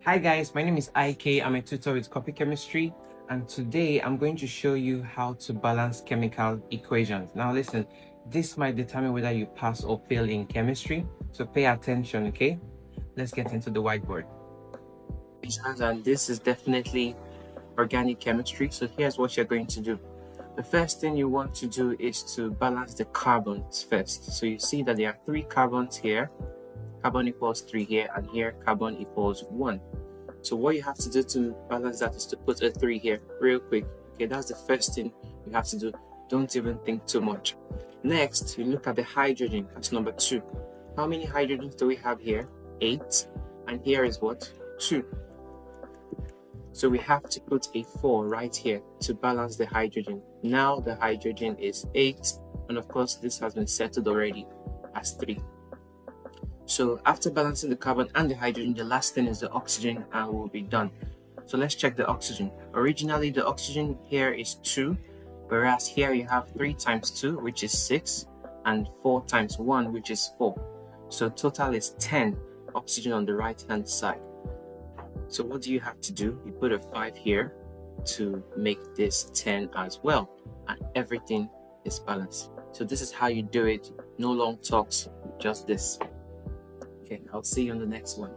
Hi guys, my name is IK. I'm a tutor with copy chemistry, and today I'm going to show you how to balance chemical equations. Now listen, this might determine whether you pass or fail in chemistry, so pay attention, okay? Let's get into the whiteboard. And this is definitely organic chemistry, so here's what you're going to do. The first thing you want to do is to balance the carbons first. So you see that there are 3 carbons here, carbon equals 3 here, and here carbon equals 1. So what you have to do to balance that is to put a 3 here real quick. Okay, that's the first thing you have to do. Don't even think too much. Next, you look at the hydrogen. That's number 2. How many hydrogens do we have here? 8. And here is what? 2. So we have to put a 4 right here to balance the hydrogen. Now the hydrogen is 8. And of course, this has been settled already as 3. So after balancing the carbon and the hydrogen, the last thing is the oxygen, and we'll be done. So let's check the oxygen. Originally, the oxygen here is 2, whereas here you have 3 times 2, which is 6, and 4 times 1, which is 4. So total is 10 oxygen on the right-hand side. So what do you have to do? You put a 5 here to make this 10 as well, and everything is balanced. So this is how you do it. No long talks, just this. Okay, I'll see you on the next one.